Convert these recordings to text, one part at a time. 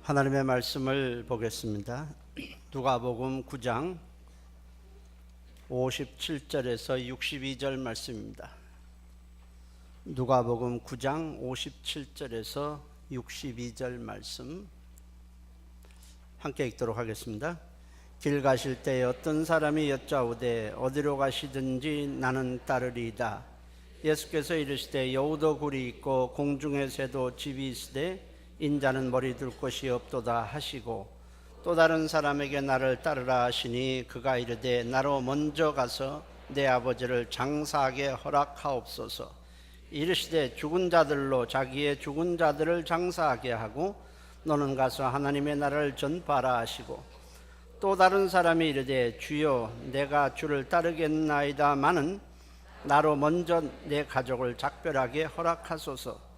하나님의 말씀을 보겠습니다. 누가복음 9장 57절에서 62절 말씀입니다. 누가복음 9장 57절에서 62절 말씀 함께 읽도록 하겠습니다. 길 가실 때 어떤 사람이 여짜오되 어디로 가시든지 나는 따르리이다. 예수께서 이르시되 여우도 굴이 있고 공중의 새도 집이 있으되 인자는 머리 둘 곳이 없도다 하시고 또 다른 사람에게 나를 따르라 하시니 그가 이르되 나로 먼저 가서 내 아버지를 장사하게 허락하옵소서. 이르시되 죽은 자들로 자기의 죽은 자들을 장사하게 하고 너는 가서 하나님의 나라를 전파하라 하시고 또 다른 사람이 이르되 주여 내가 주를 따르겠나이다마는 나로 먼저 내 가족을 작별하게 허락하소서.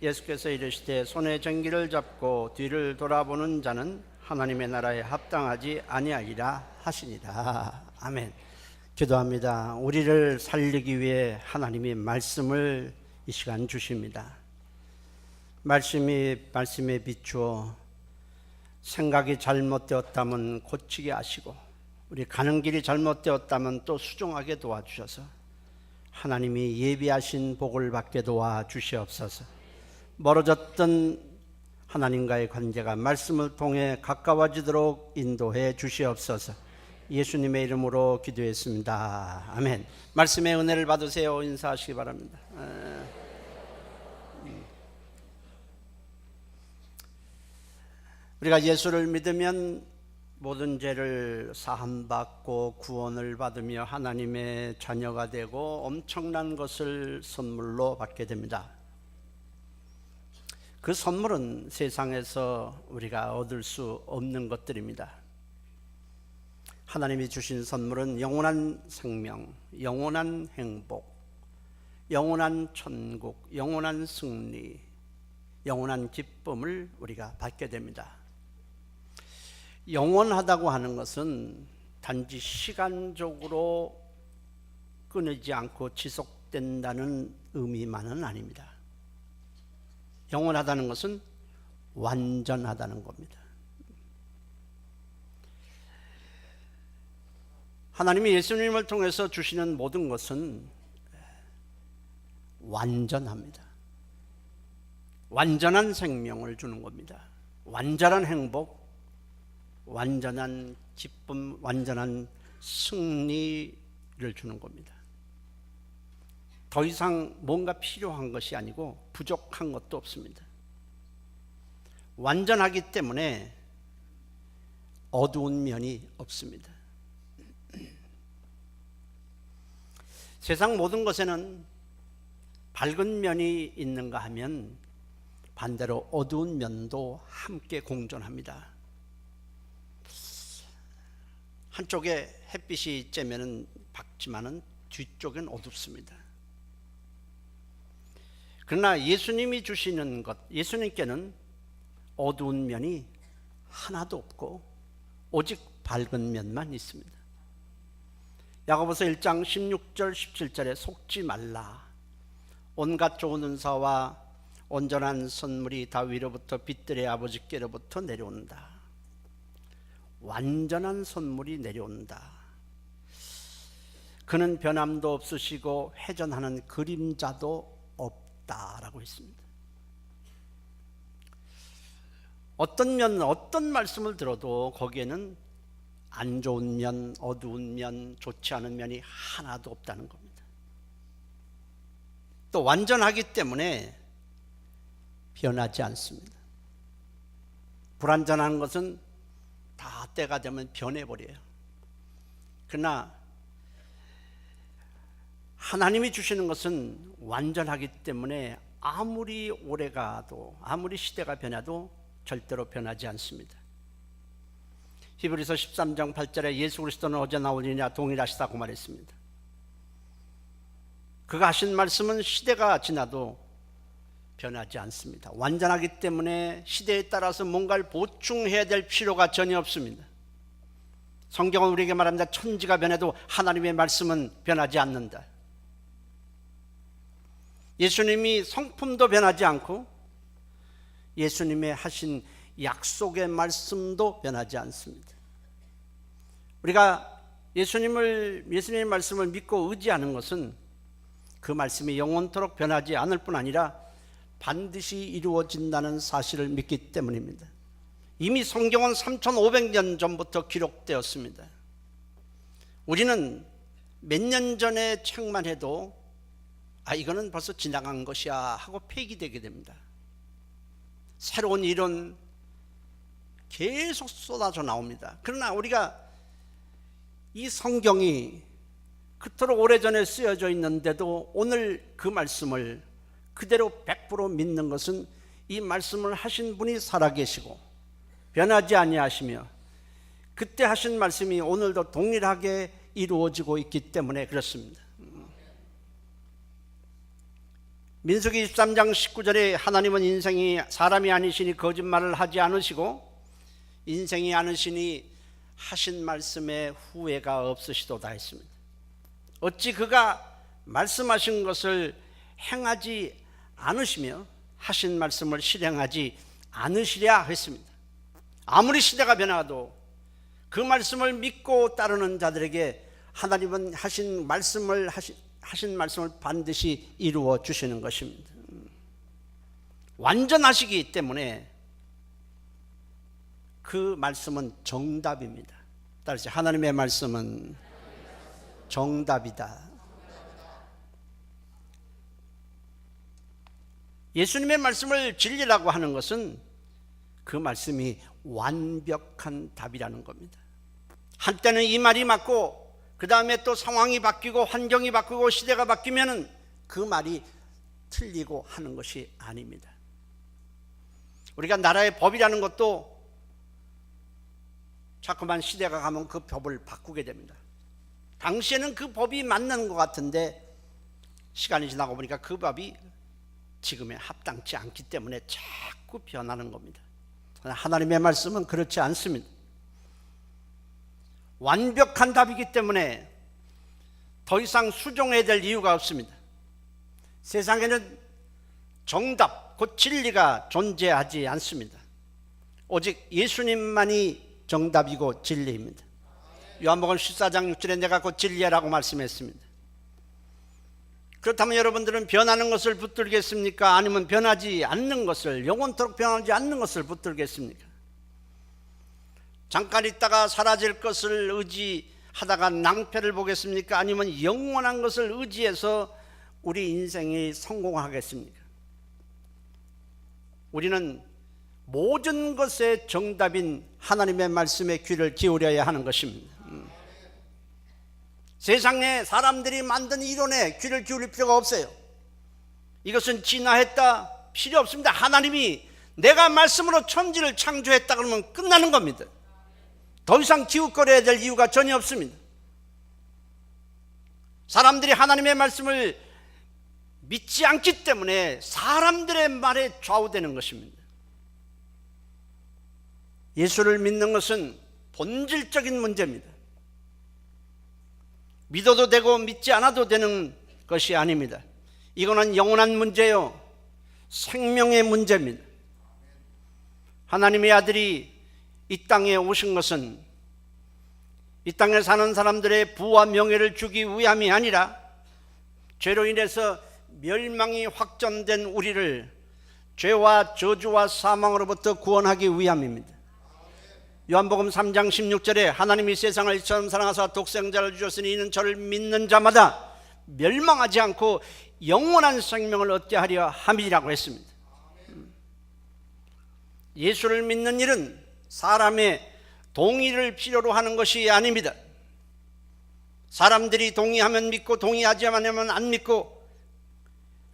예수께서 이르시되 손에 전기를 잡고 뒤를 돌아보는 자는 하나님의 나라에 합당하지 아니하리라 하시니라. 아멘. 기도합니다. 우리를 살리기 위해 하나님이 말씀을 이 시간 주십니다. 말씀에 비추어 생각이 잘못되었다면 고치게 하시고 우리 가는 길이 잘못되었다면 또 수정하게 도와주셔서 하나님이 예비하신 복을 받게 도와주시옵소서. 멀어졌던 하나님과의 관계가 말씀을 통해 가까워지도록 인도해 주시옵소서. 예수님의 이름으로 기도했습니다. 아멘. 말씀의 은혜를 받으세요. 인사하시기 바랍니다. 우리가 예수를 믿으면 모든 죄를 사함받고 구원을 받으며 하나님의 자녀가 되고 엄청난 것을 선물로 받게 됩니다. 그 선물은 세상에서 우리가 얻을 수 없는 것들입니다. 하나님이 주신 선물은 영원한 생명, 영원한 행복, 영원한 천국, 영원한 승리, 영원한 기쁨을 우리가 받게 됩니다. 영원하다고 하는 것은 단지 시간적으로 끊이지 않고 지속된다는 의미만은 아닙니다. 영원하다는 것은 완전하다는 겁니다. 하나님이 예수님을 통해서 주시는 모든 것은 완전합니다. 완전한 생명을 주는 겁니다. 완전한 행복, 완전한 기쁨, 완전한 승리를 주는 겁니다. 더 이상 뭔가 필요한 것이 아니고 부족한 것도 없습니다. 완전하기 때문에 어두운 면이 없습니다. 세상 모든 것에는 밝은 면이 있는가 하면 반대로 어두운 면도 함께 공존합니다. 한쪽에 햇빛이 쬐면은 밝지만은 뒤쪽엔 어둡습니다. 그러나 예수님이 주시는 것, 예수님께는 어두운 면이 하나도 없고 오직 밝은 면만 있습니다. 야고보서 1장 16절 17절에 속지 말라. 온갖 좋은 은사와 온전한 선물이 다 위로부터 빛들의 아버지께로부터 내려온다. 완전한 선물이 내려온다. 그는 변함도 없으시고 회전하는 그림자도 없다라고 했습니다. 어떤 면, 어떤 말씀을 들어도 거기에는 안 좋은 면, 어두운 면, 좋지 않은 면이 하나도 없다는 겁니다. 또 완전하기 때문에 변하지 않습니다. 불완전한 것은 다 때가 되면 변해버려요. 그러나 하나님이 주시는 것은 완전하기 때문에 아무리 오래가도 아무리 시대가 변해도 절대로 변하지 않습니다. 히브리서 13장 8절에 예수 그리스도는 어제나 오늘이나 동일하시다고 말했습니다. 그가 하신 말씀은 시대가 지나도 변하지 않습니다. 완전하기 때문에 시대에 따라서 뭔가를 보충해야 될 필요가 전혀 없습니다. 성경은 우리에게 말합니다. 천지가 변해도 하나님의 말씀은 변하지 않는다. 예수님이 성품도 변하지 않고 예수님의 하신 약속의 말씀도 변하지 않습니다. 우리가 예수님의 말씀을 믿고 의지하는 것은 그 말씀이 영원토록 변하지 않을 뿐 아니라 반드시 이루어진다는 사실을 믿기 때문입니다. 이미 성경은 3500년 전부터 기록되었습니다. 우리는 몇 년 전의 책만 해도 이거는 벌써 지나간 것이야 하고 폐기되게 됩니다. 새로운 이론 계속 쏟아져 나옵니다. 그러나 우리가 이 성경이 그토록 오래전에 쓰여져 있는데도 오늘 그 말씀을 그대로 100% 믿는 것은 이 말씀을 하신 분이 살아계시고 변하지 아니하시며 그때 하신 말씀이 오늘도 동일하게 이루어지고 있기 때문에 그렇습니다. 민수기 23장 19절에 하나님은 인생이 사람이 아니시니 거짓말을 하지 않으시고 인생이 아니시니 하신 말씀에 후회가 없으시도다 했습니다. 어찌 그가 말씀하신 것을 행하지 않으시며 하신 말씀을 실행하지 않으시랴 했습니다. 아무리 시대가 변화도 그 말씀을 믿고 따르는 자들에게 하나님은 하신 말씀을 반드시 이루어 주시는 것입니다. 완전하시기 때문에 그 말씀은 정답입니다. 따라서 하나님의 말씀은 정답이다. 예수님의 말씀을 진리라고 하는 것은 그 말씀이 완벽한 답이라는 겁니다. 한때는 이 말이 맞고 그 다음에 또 상황이 바뀌고 환경이 바뀌고 시대가 바뀌면 그 말이 틀리고 하는 것이 아닙니다. 우리가 나라의 법이라는 것도 자꾸만 시대가 가면 그 법을 바꾸게 됩니다. 당시에는 그 법이 맞는 것 같은데 시간이 지나고 보니까 그 법이 지금에 합당치 않기 때문에 자꾸 변하는 겁니다. 하나님의 말씀은 그렇지 않습니다. 완벽한 답이기 때문에 더 이상 수정해야 될 이유가 없습니다. 세상에는 정답, 곧 진리가 존재하지 않습니다. 오직 예수님만이 정답이고 진리입니다. 요한복음 14장 6절에 내가 곧 진리라고 말씀했습니다. 그렇다면 여러분들은 변하는 것을 붙들겠습니까? 아니면 변하지 않는 것을, 영원토록 변하지 않는 것을 붙들겠습니까? 잠깐 있다가 사라질 것을 의지하다가 낭패를 보겠습니까? 아니면 영원한 것을 의지해서 우리 인생이 성공하겠습니까? 우리는 모든 것의 정답인 하나님의 말씀에 귀를 기울여야 하는 것입니다. 세상에 사람들이 만든 이론에 귀를 기울일 필요가 없어요. 이것은 진화했다, 필요 없습니다. 하나님이 내가 말씀으로 천지를 창조했다 그러면 끝나는 겁니다. 더 이상 기웃거려야 될 이유가 전혀 없습니다. 사람들이 하나님의 말씀을 믿지 않기 때문에 사람들의 말에 좌우되는 것입니다. 예수를 믿는 것은 본질적인 문제입니다. 믿어도 되고 믿지 않아도 되는 것이 아닙니다. 이거는 영원한 문제요, 생명의 문제입니다. 하나님의 아들이 이 땅에 오신 것은 이 땅에 사는 사람들의 부와 명예를 주기 위함이 아니라 죄로 인해서 멸망이 확정된 우리를 죄와 저주와 사망으로부터 구원하기 위함입니다. 요한복음 3장 16절에 하나님이 세상을 이처럼 사랑하사 독생자를 주셨으니 이는 저를 믿는 자마다 멸망하지 않고 영원한 생명을 얻게 하려 함이라고 했습니다. 예수를 믿는 일은 사람의 동의를 필요로 하는 것이 아닙니다. 사람들이 동의하면 믿고 동의하지 않으면 안 믿고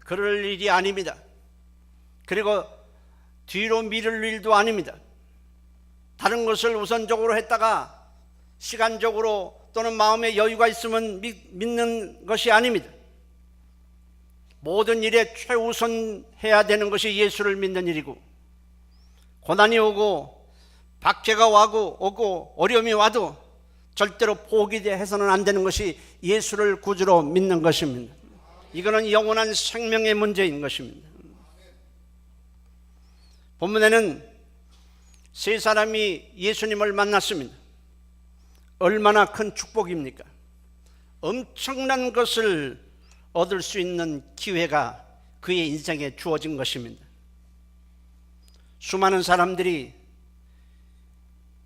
그럴 일이 아닙니다. 그리고 뒤로 미룰 일도 아닙니다. 다른 것을 우선적으로 했다가 시간적으로 또는 마음에 여유가 있으면 믿는 것이 아닙니다. 모든 일에 최우선해야 되는 것이 예수를 믿는 일이고, 고난이 오고 박해가 오고 어려움이 와도 절대로 포기해서는 안 되는 것이 예수를 구주로 믿는 것입니다. 이거는 영원한 생명의 문제인 것입니다. 본문에는 세 사람이 예수님을 만났습니다. 얼마나 큰 축복입니까? 엄청난 것을 얻을 수 있는 기회가 그의 인생에 주어진 것입니다. 수많은 사람들이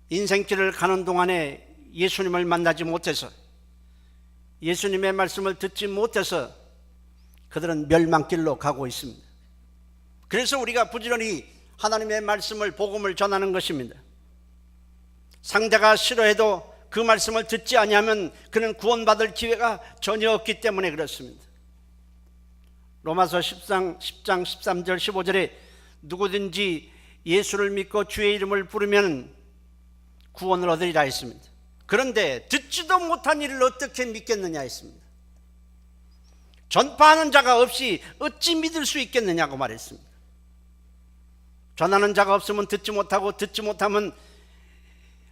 인생길을 가는 동안에 예수님을 만나지 못해서, 예수님의 말씀을 듣지 못해서 그들은 멸망길로 가고 있습니다. 그래서 우리가 부지런히 하나님의 말씀을, 복음을 전하는 것입니다. 상대가 싫어해도 그 말씀을 듣지 아니하면 그는 구원받을 기회가 전혀 없기 때문에 그렇습니다. 로마서 10장 13절 15절에 누구든지 예수를 믿고 주의 이름을 부르면 구원을 얻으리라 했습니다. 그런데 듣지도 못한 이를 어떻게 믿겠느냐 했습니다. 전파하는 자가 없이 어찌 믿을 수 있겠느냐고 말했습니다. 전하는 자가 없으면 듣지 못하고, 듣지 못하면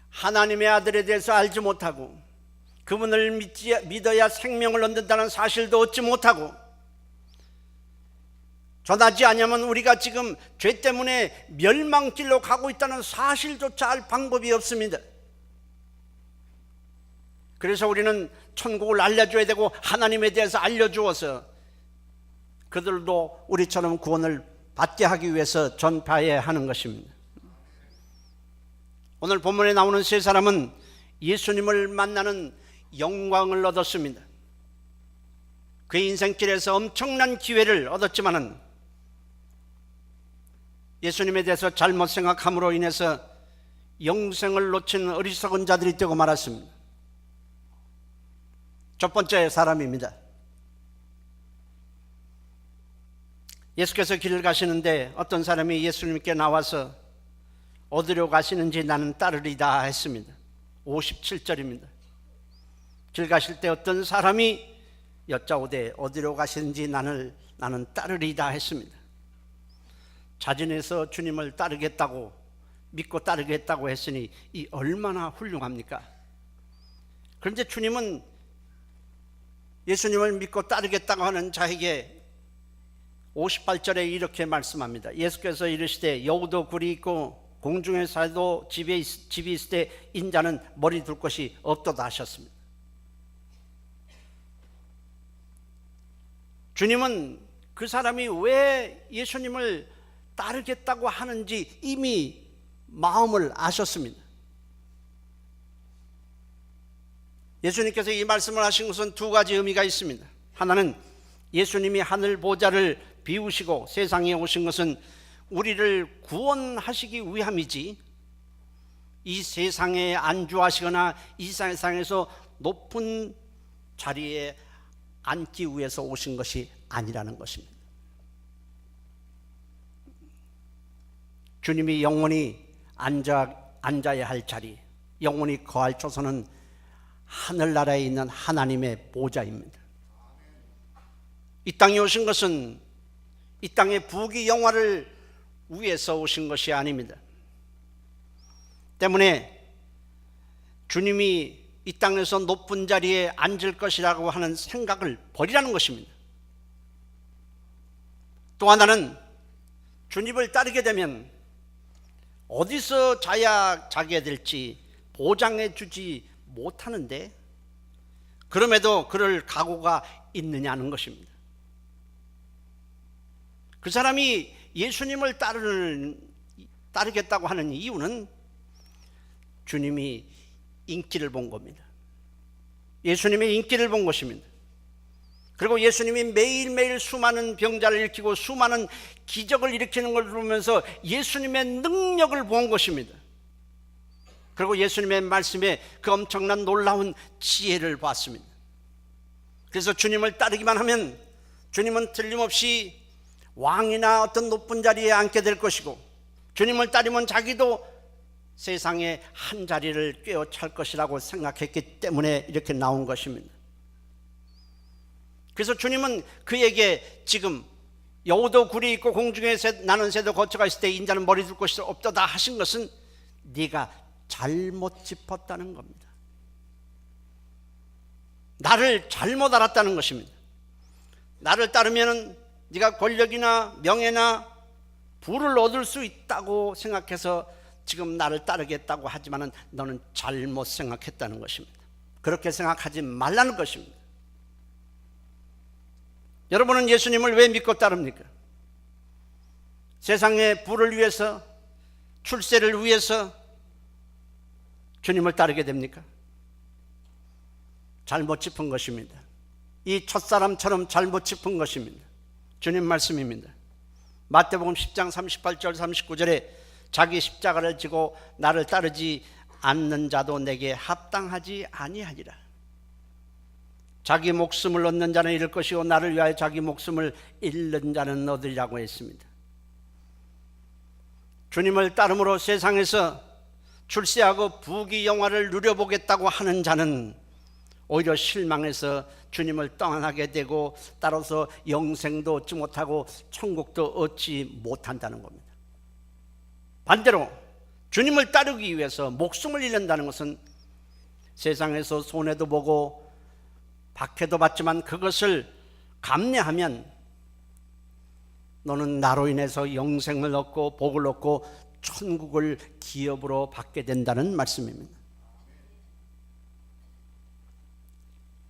하나님의 아들에 대해서 알지 못하고, 그분을 믿어야 생명을 얻는다는 사실도 얻지 못하고, 전하지 않으면 우리가 지금 죄 때문에 멸망길로 가고 있다는 사실조차 알 방법이 없습니다. 그래서 우리는 천국을 알려줘야 되고 하나님에 대해서 알려주어서 그들도 우리처럼 구원을 받게 하기 위해서 전파해야 하는 것입니다. 오늘 본문에 나오는 세 사람은 예수님을 만나는 영광을 얻었습니다. 그의 인생길에서 엄청난 기회를 얻었지만은 예수님에 대해서 잘못 생각함으로 인해서 영생을 놓친 어리석은 자들이 되고 말았습니다. 첫 번째 사람입니다. 예수께서 길을 가시는데 어떤 사람이 예수님께 나와서 어디로 가시는지 나는 따르리다 했습니다. 57절입니다. 길 가실 때 어떤 사람이 여짜오되 어디로 가시는지 나는 따르리다 했습니다. 자진해서 주님을 따르겠다고, 믿고 따르겠다고 했으니 이 얼마나 훌륭합니까? 그런데 주님은 예수님을 믿고 따르겠다고 하는 자에게 58절에 이렇게 말씀합니다. 예수께서 이르시되 여우도 굴이 있고 공중에 살도 집이 있을 때 인자는 머리 둘 곳이 없도다 하셨습니다. 주님은 그 사람이 왜 예수님을 따르겠다고 하는지 이미 마음을 아셨습니다. 예수님께서 이 말씀을 하신 것은 두 가지 의미가 있습니다. 하나는 예수님이 하늘 보좌를 비우시고 세상에 오신 것은 우리를 구원하시기 위함이지 이 세상에 안주하시거나 이 세상에서 높은 자리에 앉기 위해서 오신 것이 아니라는 것입니다. 주님이 영원히 앉아야 할 자리, 영원히 거할 조선은 하늘나라에 있는 하나님의 보좌입니다. 이 땅에 오신 것은 이 땅의 부귀 영화를 위해서 오신 것이 아닙니다. 때문에 주님이 이 땅에서 높은 자리에 앉을 것이라고 하는 생각을 버리라는 것입니다. 또 하나는 주님을 따르게 되면 어디서 자게 될지 보장해 주지 못하는데 그럼에도 그럴 각오가 있느냐는 것입니다. 그 사람이 예수님을 따르겠다고 하는 이유는 주님이 인기를 본 겁니다. 예수님의 인기를 본 것입니다. 그리고 예수님이 매일매일 수많은 병자를 일으키고 수많은 기적을 일으키는 걸 보면서 예수님의 능력을 본 것입니다. 그리고 예수님의 말씀에 그 엄청난 놀라운 지혜를 봤습니다. 그래서 주님을 따르기만 하면 주님은 틀림없이 왕이나 어떤 높은 자리에 앉게 될 것이고, 주님을 따르면 자기도 세상에 한 자리를 꿰어찰 것이라고 생각했기 때문에 이렇게 나온 것입니다. 그래서 주님은 그에게 지금 여우도 굴이 있고 공중에 나는 새도 거처가 있을 때 인자는 머리 둘 곳이 없도다 하신 것은 네가 잘못 짚었다는 겁니다. 나를 잘못 알았다는 것입니다. 나를 따르면 네가 권력이나 명예나 부를 얻을 수 있다고 생각해서 지금 나를 따르겠다고 하지만 너는 잘못 생각했다는 것입니다. 그렇게 생각하지 말라는 것입니다. 여러분은 예수님을 왜 믿고 따릅니까? 세상의 부를 위해서, 출세를 위해서 주님을 따르게 됩니까? 잘못 짚은 것입니다. 이 첫사람처럼 잘못 짚은 것입니다. 주님 말씀입니다. 마태복음 10장 38절 39절에 자기 십자가를 지고 나를 따르지 않는 자도 내게 합당하지 아니하리라. 자기 목숨을 얻는 자는 잃을 것이요 나를 위하여 자기 목숨을 잃는 자는 얻으리라고 했습니다. 주님을 따름으로 세상에서 출세하고 부귀영화를 누려보겠다고 하는 자는 오히려 실망해서 주님을 떠나게 되고 따라서 영생도 얻지 못하고 천국도 얻지 못한다는 겁니다. 반대로 주님을 따르기 위해서 목숨을 잃는다는 것은 세상에서 손해도 보고 박해도 받지만 그것을 감내하면 너는 나로 인해서 영생을 얻고 복을 얻고 천국을 기업으로 받게 된다는 말씀입니다.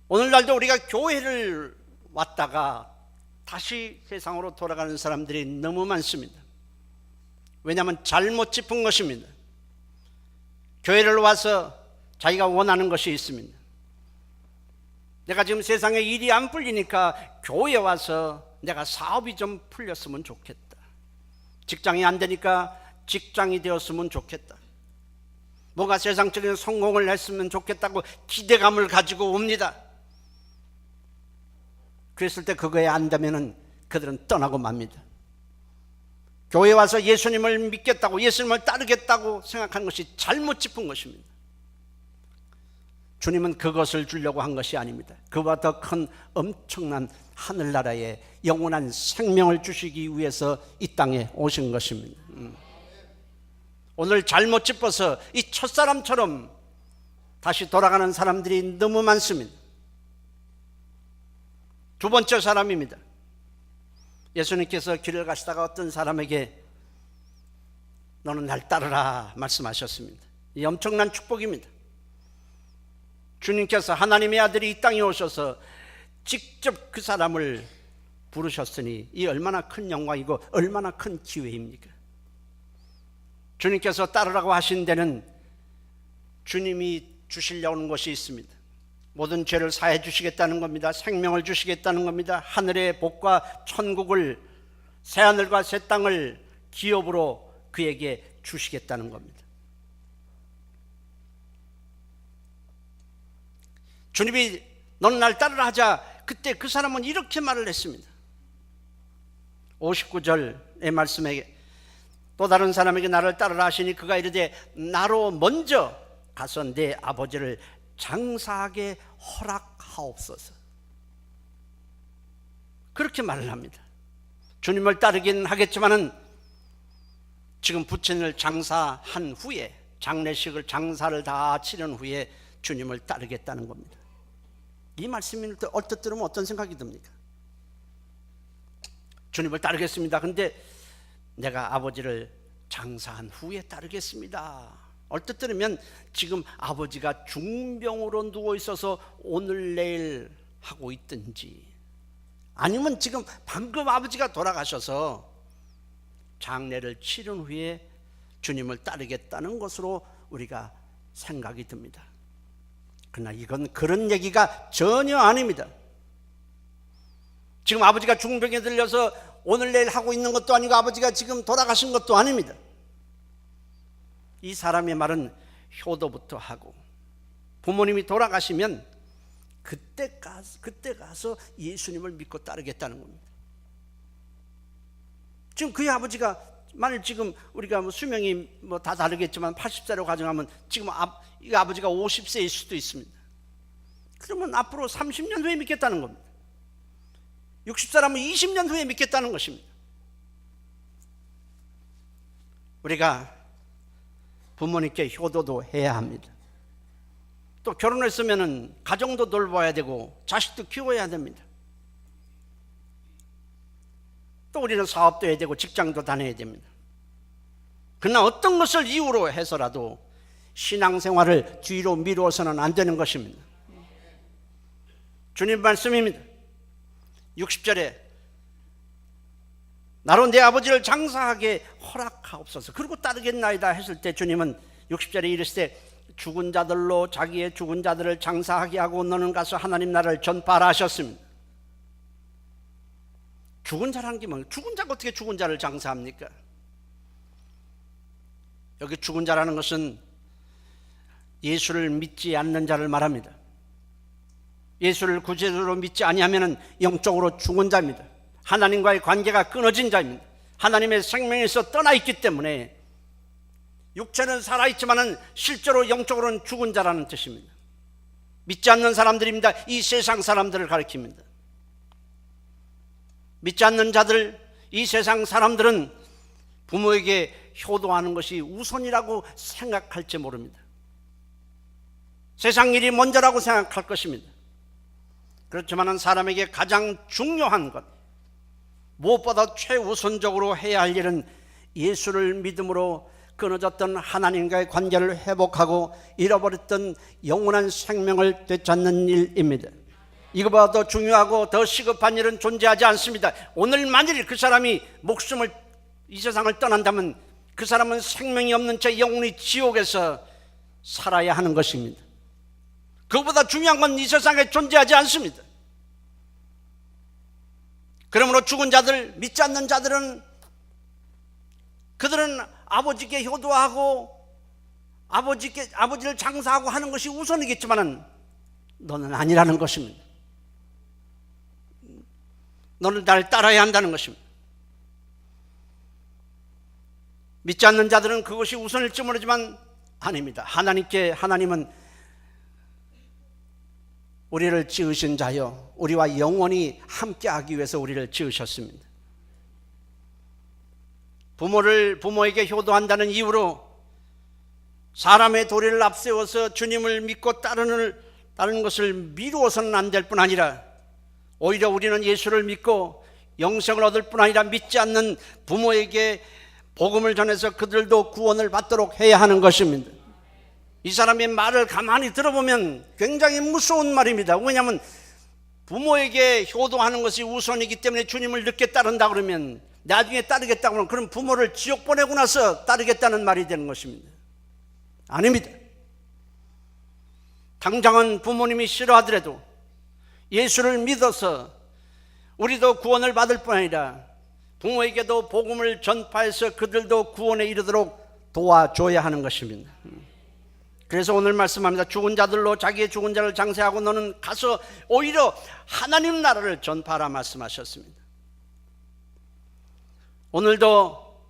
오늘날도 우리가 교회를 왔다가 다시 세상으로 돌아가는 사람들이 너무 많습니다. 왜냐하면 잘못 짚은 것입니다. 교회를 와서 자기가 원하는 것이 있습니다. 내가 지금 세상에 일이 안 풀리니까 교회에 와서 내가 사업이 좀 풀렸으면 좋겠다. 직장이 안 되니까 직장이 되었으면 좋겠다. 뭔가 세상적인 성공을 했으면 좋겠다고 기대감을 가지고 옵니다. 그랬을 때 그거에 안 되면은 그들은 떠나고 맙니다. 교회에 와서 예수님을 믿겠다고, 예수님을 따르겠다고 생각하는 것이 잘못 짚은 것입니다. 주님은 그것을 주려고 한 것이 아닙니다. 그보다 더 큰 엄청난 하늘나라의 영원한 생명을 주시기 위해서 이 땅에 오신 것입니다. 오늘 잘못 짚어서 이 첫사람처럼 다시 돌아가는 사람들이 너무 많습니다. 두 번째 사람입니다. 예수님께서 길을 가시다가 어떤 사람에게 너는 날 따르라 말씀하셨습니다. 이 엄청난 축복입니다. 주님께서 하나님의 아들이 이 땅에 오셔서 직접 그 사람을 부르셨으니 이 얼마나 큰 영광이고 얼마나 큰 기회입니까? 주님께서 따르라고 하신 데는 주님이 주시려고 하는 것이 있습니다. 모든 죄를 사해 주시겠다는 겁니다. 생명을 주시겠다는 겁니다. 하늘의 복과 천국을, 새하늘과 새 땅을 기업으로 그에게 주시겠다는 겁니다. 주님이 너는 날 따르라 하자 그때 그 사람은 이렇게 말을 했습니다. 59절의 말씀에 또 다른 사람에게 나를 따르라 하시니 그가 이르되 나로 먼저 가서 내 아버지를 장사하게 허락하옵소서. 그렇게 말을 합니다. 주님을 따르긴 하겠지만은 지금 부친을 장사한 후에, 장례식을 장사를 다 치른 후에 주님을 따르겠다는 겁니다. 이 말씀을 얼핏 들으면 어떤 생각이 듭니까? 주님을 따르겠습니다. 근데 내가 아버지를 장사한 후에 따르겠습니다. 얼핏 들으면 지금 아버지가 중병으로 누워 있어서 오늘 내일 하고 있든지, 아니면 지금 방금 아버지가 돌아가셔서 장례를 치른 후에 주님을 따르겠다는 것으로 우리가 생각이 듭니다. 그러나 이건 그런 얘기가 전혀 아닙니다. 지금 아버지가 중병에 들려서 오늘 내일 하고 있는 것도 아니고 아버지가 지금 돌아가신 것도 아닙니다. 이 사람의 말은 효도부터 하고 부모님이 돌아가시면 그때 가서 예수님을 믿고 따르겠다는 겁니다. 지금 그의 아버지가 만일 지금 우리가 수명이 다 다르겠지만 80세로 가정하면 지금 이 아버지가 50세일 수도 있습니다. 그러면 앞으로 30년 후에 믿겠다는 겁니다. 60세라면 20년 후에 믿겠다는 것입니다. 우리가 부모님께 효도도 해야 합니다. 또 결혼했으면 가정도 돌봐야 되고 자식도 키워야 됩니다. 또 우리는 사업도 해야 되고 직장도 다녀야 됩니다. 그러나 어떤 것을 이유로 해서라도 신앙생활을 뒤로 미루어서는 안 되는 것입니다. 주님 말씀입니다. 60절에 나로 내 아버지를 장사하게 허락하옵소서. 그리고 따르겠나이다 했을 때 주님은 60절에 이르시되 죽은 자들로 자기의 죽은 자들을 장사하게 하고 너는 가서 하나님 나라를 전파하라 하셨습니다. 죽은 자라는 게 뭐예요? 죽은 자가 어떻게 죽은 자를 장사합니까? 여기 죽은 자라는 것은 예수를 믿지 않는 자를 말합니다. 예수를 구주로 믿지 아니하면 영적으로 죽은 자입니다. 하나님과의 관계가 끊어진 자입니다. 하나님의 생명에서 떠나 있기 때문에 육체는 살아있지만 실제로 영적으로는 죽은 자라는 뜻입니다. 믿지 않는 사람들입니다. 이 세상 사람들을 가리킵니다. 믿지 않는 자들, 이 세상 사람들은 부모에게 효도하는 것이 우선이라고 생각할지 모릅니다. 세상 일이 먼저라고 생각할 것입니다. 그렇지만 사람에게 가장 중요한 것, 무엇보다 최우선적으로 해야 할 일은 예수를 믿음으로 끊어졌던 하나님과의 관계를 회복하고 잃어버렸던 영원한 생명을 되찾는 일입니다. 이거보다 더 중요하고 더 시급한 일은 존재하지 않습니다. 오늘 만일 그 사람이 목숨을 이 세상을 떠난다면 그 사람은 생명이 없는 채 영원히 지옥에서 살아야 하는 것입니다. 그보다 중요한 건 이 세상에 존재하지 않습니다. 그러므로 죽은 자들, 믿지 않는 자들은 그들은 아버지께 효도하고 아버지를 장사하고 하는 것이 우선이겠지만 너는 아니라는 것입니다. 너는 나를 따라야 한다는 것입니다. 믿지 않는 자들은 그것이 우선일지 모르지만 아닙니다. 하나님은 우리를 지으신 자여 우리와 영원히 함께하기 위해서 우리를 지으셨습니다. 부모에게 효도한다는 이유로 사람의 도리를 앞세워서 주님을 믿고 따르는 것을 미루어서는 안 될 뿐 아니라 오히려 우리는 예수를 믿고 영생을 얻을 뿐 아니라 믿지 않는 부모에게 복음을 전해서 그들도 구원을 받도록 해야 하는 것입니다. 이 사람의 말을 가만히 들어보면 굉장히 무서운 말입니다. 왜냐하면 부모에게 효도하는 것이 우선이기 때문에 주님을 늦게 따른다 그러면 나중에 따르겠다고 그러면 그럼 부모를 지옥 보내고 나서 따르겠다는 말이 되는 것입니다. 아닙니다. 당장은 부모님이 싫어하더라도 예수를 믿어서 우리도 구원을 받을 뿐 아니라 부모에게도 복음을 전파해서 그들도 구원에 이르도록 도와줘야 하는 것입니다. 그래서 오늘 말씀합니다. 죽은 자들로 자기의 죽은 자를 장사하고 너는 가서 오히려 하나님 나라를 전파하라 말씀하셨습니다. 오늘도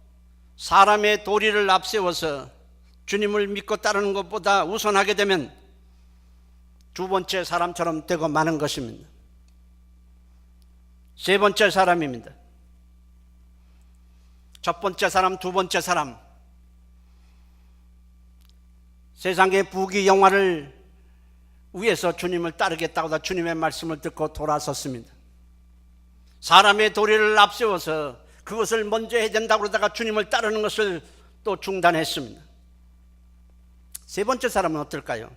사람의 도리를 앞세워서 주님을 믿고 따르는 것보다 우선하게 되면 두 번째 사람처럼 되고 마는 것입니다. 세 번째 사람입니다. 첫 번째 사람, 두 번째 사람, 세상의 부귀 영화를 위해서 주님을 따르겠다고 다 주님의 말씀을 듣고 돌아섰습니다. 사람의 도리를 앞세워서 그것을 먼저 해야 된다고 그러다가 주님을 따르는 것을 또 중단했습니다. 세 번째 사람은 어떨까요?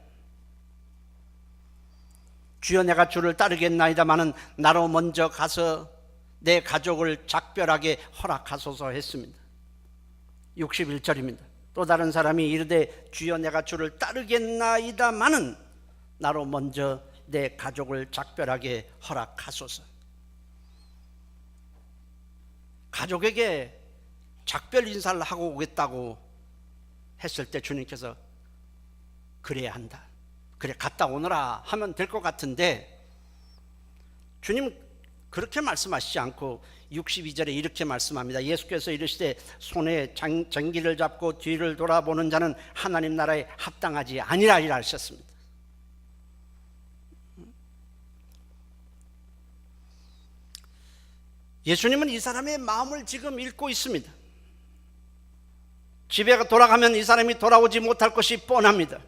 주여 내가 주를 따르겠나이다마는 나로 먼저 가서 내 가족을 작별하게 허락하소서 했습니다. 61절입니다. 또 다른 사람이 이르되 주여 내가 주를 따르겠나이다마는 나로 먼저 내 가족을 작별하게 허락하소서. 가족에게 작별 인사를 하고 오겠다고 했을 때 주님께서 그래야 한다, 그래 갔다 오너라 하면 될 것 같은데 주님 그렇게 말씀하시지 않고 62절에 이렇게 말씀합니다. 예수께서 이르시되 손에 쟁기를 잡고 뒤를 돌아보는 자는 하나님 나라에 합당하지 아니라리라 하셨습니다. 예수님은 이 사람의 마음을 지금 읽고 있습니다. 집에 돌아가면 이 사람이 돌아오지 못할 것이 뻔합니다.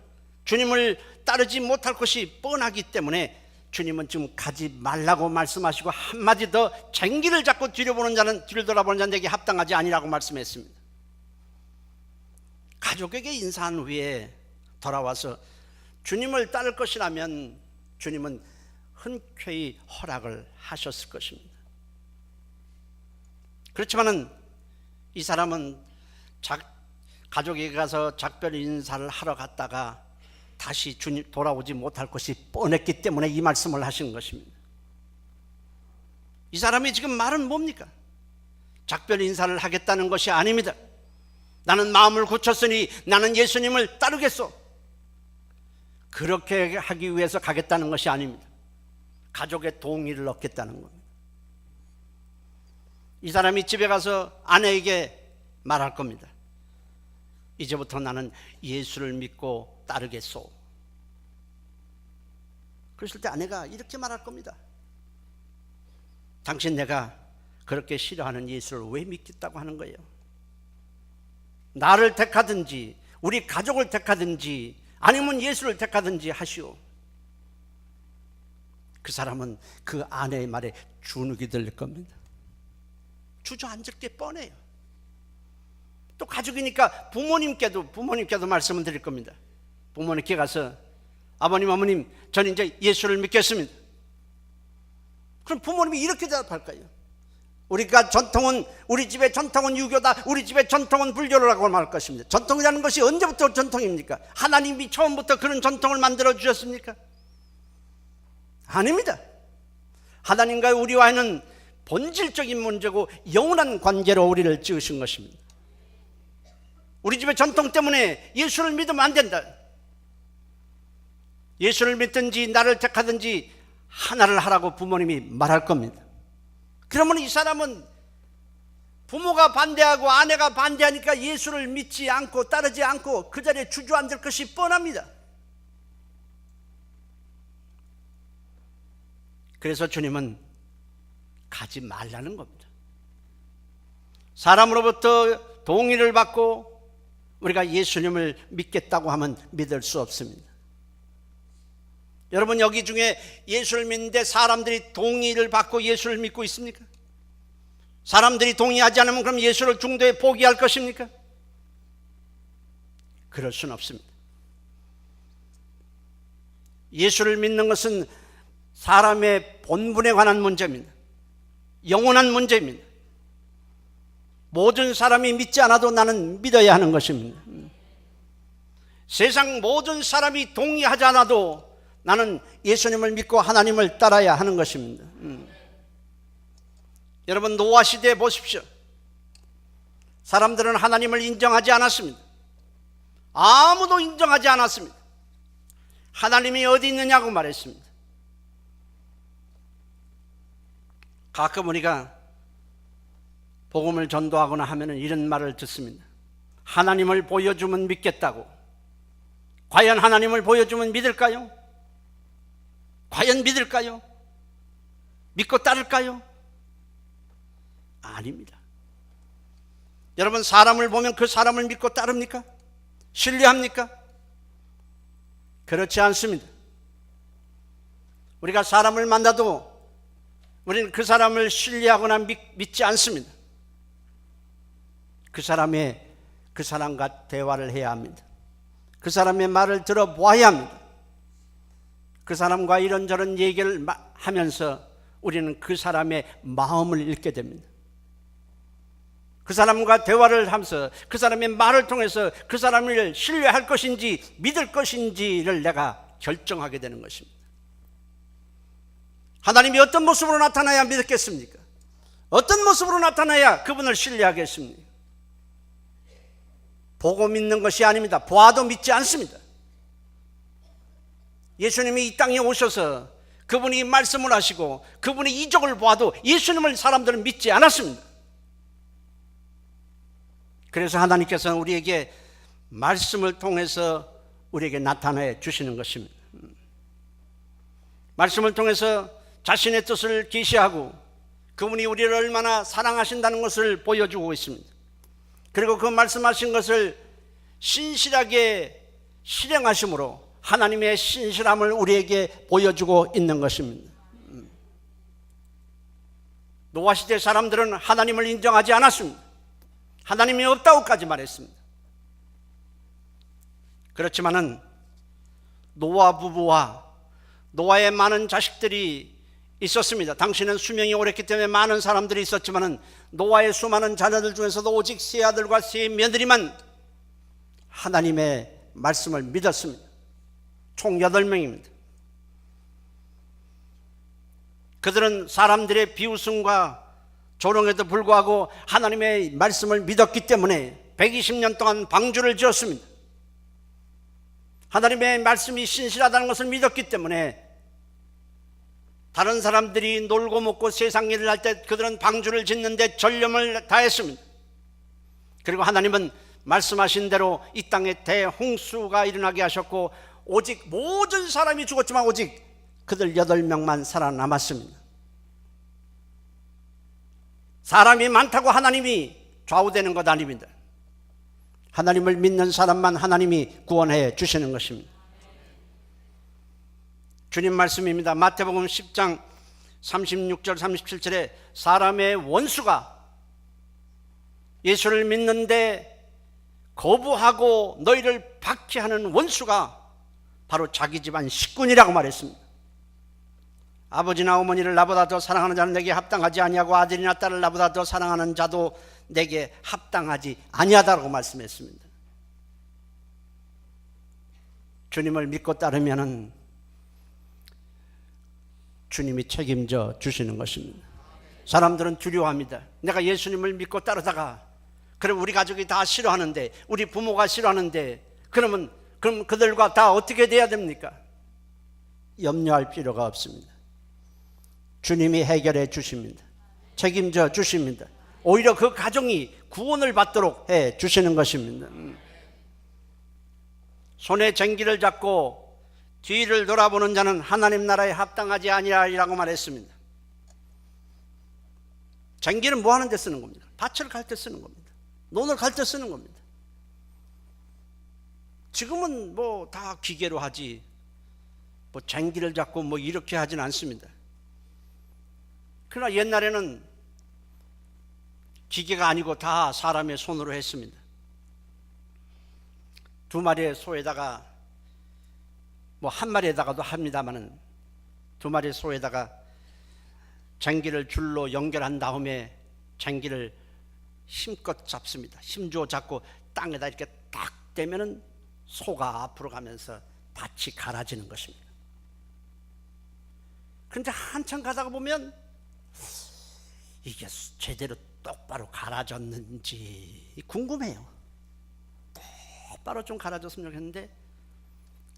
주님을 따르지 못할 것이 뻔하기 때문에 주님은 지금 가지 말라고 말씀하시고 한마디 더 쟁기를 잡고 뒤를 돌아보는 자는 내게 합당하지 아니라고 말씀했습니다. 가족에게 인사한 후에 돌아와서 주님을 따를 것이라면 주님은 흔쾌히 허락을 하셨을 것입니다. 그렇지만은 이 사람은 가족에게 가서 작별 인사를 하러 갔다가 다시 주님 돌아오지 못할 것이 뻔했기 때문에 이 말씀을 하신 것입니다. 이 사람이 지금 말은 뭡니까? 작별 인사를 하겠다는 것이 아닙니다. 나는 마음을 굳혔으니 나는 예수님을 따르겠소. 그렇게 하기 위해서 가겠다는 것이 아닙니다. 가족의 동의를 얻겠다는 겁니다. 이 사람이 집에 가서 아내에게 말할 겁니다. 이제부터 나는 예수를 믿고 따르겠소. 그랬을 때 아내가 이렇게 말할 겁니다. 당신 내가 그렇게 싫어하는 예수를 왜 믿겠다고 하는 거예요? 나를 택하든지 우리 가족을 택하든지 아니면 예수를 택하든지 하시오. 그 사람은 그 아내의 말에 주눅이 들 겁니다. 주저앉을 게 뻔해요. 또 가족이니까 부모님께도 말씀을 드릴 겁니다. 부모님께 가서 아버님, 어머님, 저는 이제 예수를 믿겠습니다. 그럼 부모님이 이렇게 대답할 거예요. 우리 집의 전통은 유교다, 우리 집의 전통은 불교라고 말할 것입니다. 전통이라는 것이 언제부터 전통입니까? 하나님이 처음부터 그런 전통을 만들어 주셨습니까? 아닙니다. 하나님과 우리와는 본질적인 문제고 영원한 관계로 우리를 지으신 것입니다. 우리 집의 전통 때문에 예수를 믿으면 안 된다. 예수를 믿든지 나를 택하든지 하나를 하라고 부모님이 말할 겁니다. 그러면 이 사람은 부모가 반대하고 아내가 반대하니까 예수를 믿지 않고 따르지 않고 그 자리에 주저앉을 것이 뻔합니다. 그래서 주님은 가지 말라는 겁니다. 사람으로부터 동의를 받고 우리가 예수님을 믿겠다고 하면 믿을 수 없습니다. 여러분, 여기 중에 예수를 믿는데 사람들이 동의를 받고 예수를 믿고 있습니까? 사람들이 동의하지 않으면 그럼 예수를 중도에 포기할 것입니까? 그럴 수는 없습니다. 예수를 믿는 것은 사람의 본분에 관한 문제입니다. 영원한 문제입니다. 모든 사람이 믿지 않아도 나는 믿어야 하는 것입니다. 세상 모든 사람이 동의하지 않아도 나는 예수님을 믿고 하나님을 따라야 하는 것입니다. 여러분, 노아 시대에 보십시오. 사람들은 하나님을 인정하지 않았습니다. 아무도 인정하지 않았습니다. 하나님이 어디 있느냐고 말했습니다. 가끔 우리가 복음을 전도하거나 하면 이런 말을 듣습니다. 하나님을 보여주면 믿겠다고. 과연 하나님을 보여주면 믿을까요? 과연 믿을까요? 믿고 따를까요? 아닙니다. 여러분, 사람을 보면 그 사람을 믿고 따릅니까? 신뢰합니까? 그렇지 않습니다. 우리가 사람을 만나도 우리는 그 사람을 신뢰하거나 믿지 않습니다. 그 사람과 대화를 해야 합니다. 그 사람의 말을 들어보아야 합니다. 그 사람과 이런저런 얘기를 하면서 우리는 그 사람의 마음을 읽게 됩니다. 그 사람과 대화를 하면서 그 사람의 말을 통해서 그 사람을 신뢰할 것인지 믿을 것인지를 내가 결정하게 되는 것입니다. 하나님이 어떤 모습으로 나타나야 믿겠습니까? 어떤 모습으로 나타나야 그분을 신뢰하겠습니까? 보고 믿는 것이 아닙니다. 보아도 믿지 않습니다. 예수님이 이 땅에 오셔서 그분이 말씀을 하시고 그분의 이적을 보아도 예수님을 사람들은 믿지 않았습니다. 그래서 하나님께서는 우리에게 말씀을 통해서 우리에게 나타내 주시는 것입니다. 말씀을 통해서 자신의 뜻을 계시하고 그분이 우리를 얼마나 사랑하신다는 것을 보여주고 있습니다. 그리고 그 말씀하신 것을 신실하게 실행하심으로 하나님의 신실함을 우리에게 보여주고 있는 것입니다. 노아 시대 사람들은 하나님을 인정하지 않았습니다. 하나님이 없다고까지 말했습니다. 그렇지만은 노아 부부와 노아의 많은 자식들이 있었습니다. 당시는 수명이 오랬기 때문에 많은 사람들이 있었지만은 노아의 수많은 자녀들 중에서도 오직 세 아들과 세 며느리만 하나님의 말씀을 믿었습니다. 총 8명입니다. 그들은 사람들의 비웃음과 조롱에도 불구하고 하나님의 말씀을 믿었기 때문에 120년 동안 방주를 지었습니다. 하나님의 말씀이 신실하다는 것을 믿었기 때문에 다른 사람들이 놀고 먹고 세상 일을 할 때 그들은 방주를 짓는데 전념을 다했습니다. 그리고 하나님은 말씀하신 대로 이 땅에 대홍수가 일어나게 하셨고 오직 모든 사람이 죽었지만 오직 그들 8명만 살아남았습니다. 사람이 많다고 하나님이 좌우되는 것 아닙니다. 하나님을 믿는 사람만 하나님이 구원해 주시는 것입니다. 주님 말씀입니다. 마태복음 10장 36절 37절에 사람의 원수가 예수를 믿는데 거부하고 너희를 박해하는 원수가 바로 자기 집안 식군이라고 말했습니다. 아버지나 어머니를 나보다 더 사랑하는 자는 내게 합당하지 아니하고 아들이나 딸을 나보다 더 사랑하는 자도 내게 합당하지 아니하다고 말씀했습니다. 주님을 믿고 따르면은 주님이 책임져 주시는 것입니다. 사람들은 두려워합니다. 내가 예수님을 믿고 따르다가 그럼 우리 가족이 다 싫어하는데 우리 부모가 싫어하는데 그럼 그들과 다 어떻게 돼야 됩니까? 염려할 필요가 없습니다. 주님이 해결해 주십니다. 책임져 주십니다. 오히려 그 가정이 구원을 받도록 해 주시는 것입니다. 손에 쟁기를 잡고 뒤를 돌아보는 자는 하나님 나라에 합당하지 아니하리라고 말했습니다. 쟁기는 뭐 하는 데 쓰는 겁니까? 밭을 갈 때 쓰는 겁니다. 논을 갈 때 쓰는 겁니다. 지금은 뭐 다 기계로 하지 뭐 쟁기를 잡고 뭐 이렇게 하진 않습니다. 그러나 옛날에는 기계가 아니고 다 사람의 손으로 했습니다. 2마리의 소에다가 뭐 1마리에다가도 합니다만은 2마리의 소에다가 쟁기를 줄로 연결한 다음에 쟁기를 힘껏 잡습니다. 힘주어 잡고 땅에다 이렇게 딱 대면은 소가 앞으로 가면서 밭이 갈아지는 것입니다. 그런데 한참 가다가 보면 이게 제대로 똑바로 갈아졌는지 궁금해요. 똑바로 좀 갈아졌으면 좋겠는데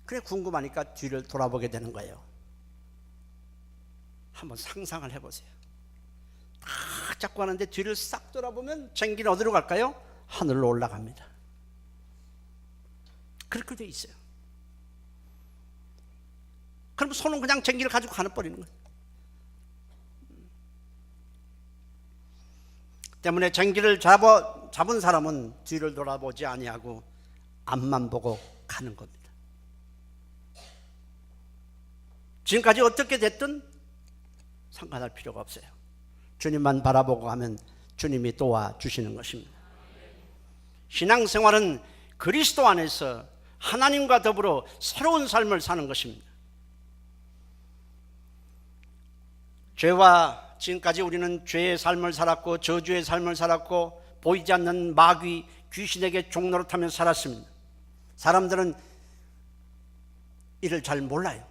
그래 궁금하니까 뒤를 돌아보게 되는 거예요. 한번 상상을 해보세요. 딱 잡고 하는데 뒤를 싹 돌아보면 쟁기는 어디로 갈까요? 하늘로 올라갑니다. 그렇게 돼 있어요. 그럼 손은 그냥 쟁기를 가지고 가버리는 거예요. 때문에 쟁기를 잡은 사람은 뒤를 돌아보지 아니하고 앞만 보고 가는 겁니다. 지금까지 어떻게 됐든 상관할 필요가 없어요. 주님만 바라보고 가면 주님이 도와주시는 것입니다. 신앙생활은 그리스도 안에서 하나님과 더불어 새로운 삶을 사는 것입니다. 죄와 지금까지 우리는 죄의 삶을 살았고 저주의 삶을 살았고 보이지 않는 마귀 귀신에게 종노릇하며 살았습니다. 사람들은 이를 잘 몰라요.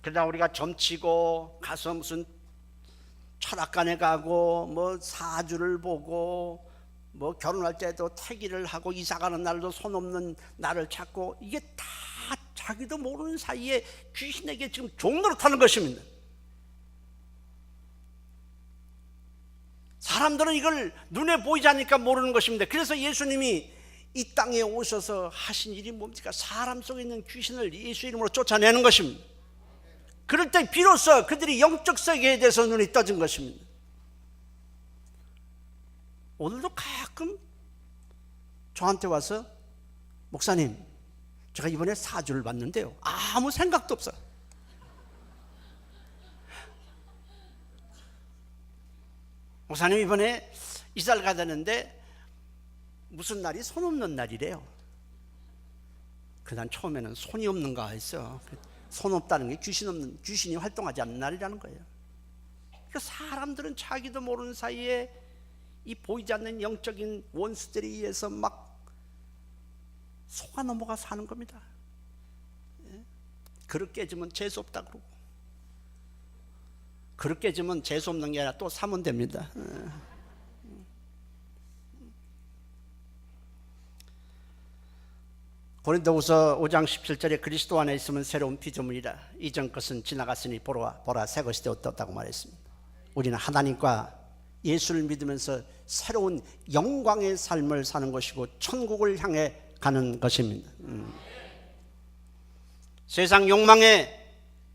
그러다 우리가 점치고 가서 무슨 철학관에 가고 뭐 사주를 보고 뭐 결혼할 때도 태기를 하고 이사가는 날도 손 없는 날을 찾고 이게 다 자기도 모르는 사이에 귀신에게 지금 종노릇하는 것입니다. 사람들은 이걸 눈에 보이지 않으니까 모르는 것입니다. 그래서 예수님이 이 땅에 오셔서 하신 일이 뭡니까? 사람 속에 있는 귀신을 예수 이름으로 쫓아내는 것입니다. 그럴 때 비로소 그들이 영적 세계에 대해서 눈이 떠진 것입니다. 오늘도 가끔 저한테 와서 목사님 제가 이번에 사주를 봤는데요 아무 생각도 없어요. 목사님 이번에 이사를 가야 되는데 무슨 날이 손 없는 날이래요. 그난 처음에는 손이 없는가 했어. 손 없다는 게 귀신이 활동하지 않는 날이라는 거예요. 그러니까 사람들은 자기도 모르는 사이에 이 보이지 않는 영적인 원수들에 의해서 막 속아 넘어가 사는 겁니다. 그릇 깨지면 재수 없다 그러고, 그릇 깨지면 재수 없는 게 아니라 또 사면 됩니다. 고린도후서 5장 17절에 그리스도 안에 있으면 새로운 피조물이라 이전 것은 지나갔으니 보라 새 것이 되었다고 말했습니다. 우리는 하나님과 예수를 믿으면서 새로운 영광의 삶을 사는 것이고 천국을 향해 가는 것입니다. 세상 욕망에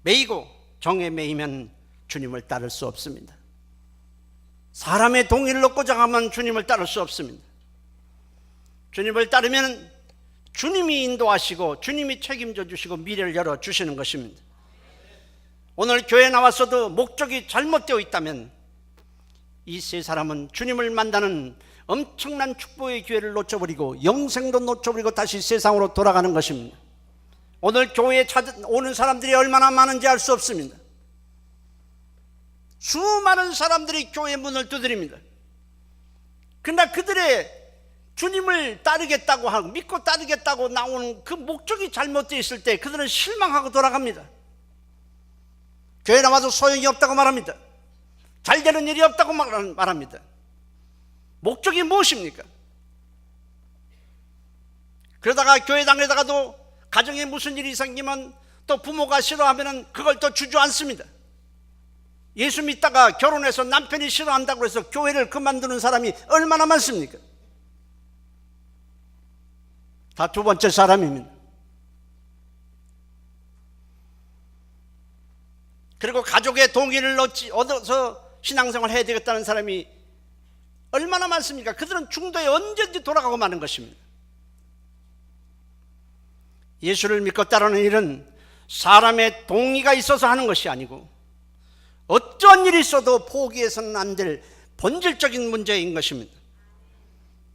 매이고 정에 매이면 주님을 따를 수 없습니다. 사람의 동의를 얻고자 하면 주님을 따를 수 없습니다. 주님을 따르면 주님이 인도하시고 주님이 책임져 주시고 미래를 열어주시는 것입니다. 오늘 교회에 나왔어도 목적이 잘못되어 있다면 이 세 사람은 주님을 만나는 엄청난 축복의 기회를 놓쳐버리고 영생도 놓쳐버리고 다시 세상으로 돌아가는 것입니다. 오늘 교회에 오는 사람들이 얼마나 많은지 알 수 없습니다. 수많은 사람들이 교회 문을 두드립니다. 그러나 그들의 주님을 따르겠다고 하고 믿고 따르겠다고 나오는 그 목적이 잘못되어 있을 때 그들은 실망하고 돌아갑니다. 교회 나와도 소용이 없다고 말합니다. 잘 되는 일이 없다고 말합니다. 목적이 무엇입니까? 그러다가 교회당에다가도 가정에 무슨 일이 생기면 또 부모가 싫어하면 그걸 또 주저앉습니다. 예수 믿다가 결혼해서 남편이 싫어한다고 해서 교회를 그만두는 사람이 얼마나 많습니까? 다 두 번째 사람입니다. 그리고 가족의 동의를 얻어서 신앙생활을 해야 되겠다는 사람이 얼마나 많습니까? 그들은 중도에 언제든지 돌아가고 마는 것입니다. 예수를 믿고 따르는 일은 사람의 동의가 있어서 하는 것이 아니고 어떤 일이 있어도 포기해서는 안 될 본질적인 문제인 것입니다.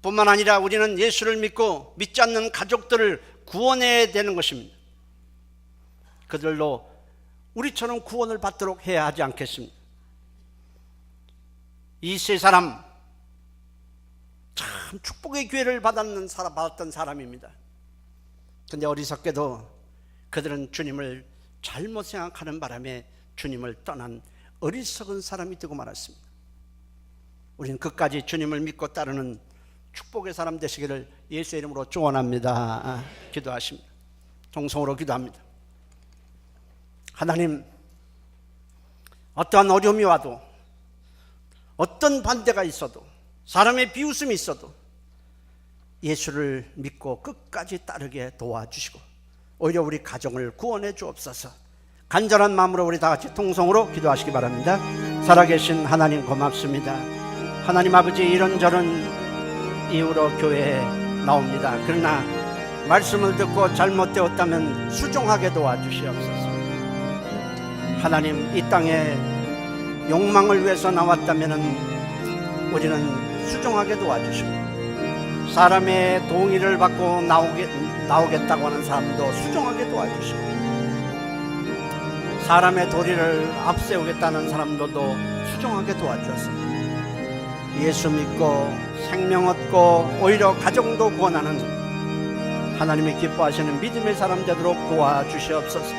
뿐만 아니라 우리는 예수를 믿고 믿지 않는 가족들을 구원해야 되는 것입니다. 그들도 우리처럼 구원을 받도록 해야 하지 않겠습니까? 이 세 사람 참 축복의 기회를 받았던 사람입니다. 그런데 어리석게도 그들은 주님을 잘못 생각하는 바람에 주님을 떠난 어리석은 사람이 되고 말았습니다. 우리는 끝까지 주님을 믿고 따르는 축복의 사람 되시기를 예수의 이름으로 축원합니다. 기도하십니다. 동성으로 기도합니다. 하나님, 어떠한 어려움이 와도 어떤 반대가 있어도 사람의 비웃음이 있어도 예수를 믿고 끝까지 따르게 도와주시고 오히려 우리 가정을 구원해 주옵소서. 간절한 마음으로 우리 다 같이 통성으로 기도하시기 바랍니다. 살아계신 하나님 고맙습니다. 하나님 아버지, 이런저런 이유로 교회에 나옵니다. 그러나 말씀을 듣고 잘못되었다면 수정하게 도와주시옵소서. 하나님, 이 땅에 욕망을 위해서 나왔다면 우리는 수정하게 도와주시고 사람의 동의를 받고 나오겠다고 하는 사람도 수정하게 도와주시고 사람의 도리를 앞세우겠다는 사람들도 수정하게 도와주셔서 예수 믿고 생명 얻고 오히려 가정도 구원하는 하나님이 기뻐하시는 믿음의 사람 되도록 도와주시옵소서.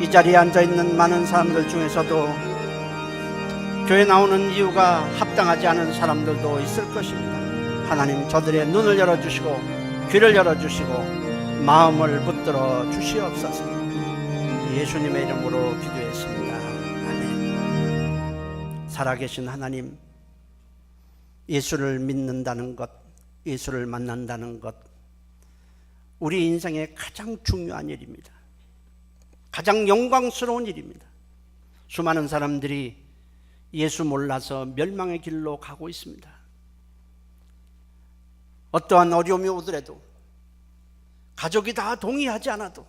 이 자리에 앉아있는 많은 사람들 중에서도 교회 나오는 이유가 합당하지 않은 사람들도 있을 것입니다. 하나님, 저들의 눈을 열어주시고 귀를 열어주시고 마음을 붙들어 주시옵소서. 예수님의 이름으로 기도했습니다. 아멘. 살아계신 하나님, 예수를 믿는다는 것, 예수를 만난다는 것, 우리 인생의 가장 중요한 일입니다. 가장 영광스러운 일입니다. 수많은 사람들이 예수 몰라서 멸망의 길로 가고 있습니다. 어떠한 어려움이 오더라도 가족이 다 동의하지 않아도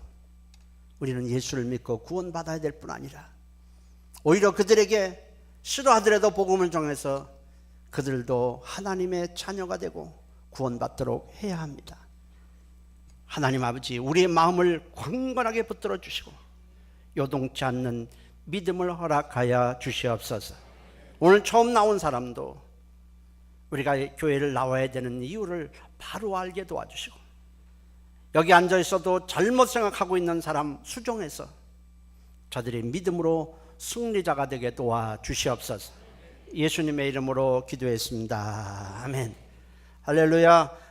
우리는 예수를 믿고 구원받아야 될 뿐 아니라 오히려 그들에게 싫어하더라도 복음을 전해서 그들도 하나님의 자녀가 되고 구원받도록 해야 합니다. 하나님 아버지, 우리의 마음을 광건하게 붙들어 주시고 요동치 않는 믿음을 허락하여 주시옵소서. 오늘 처음 나온 사람도 우리가 교회를 나와야 되는 이유를 바로 알게 도와주시고, 여기 앉아 있어도 잘못 생각하고 있는 사람 수정해서 저들이 믿음으로 승리자가 되게 도와주시옵소서. 예수님의 이름으로 기도했습니다. 아멘. 할렐루야.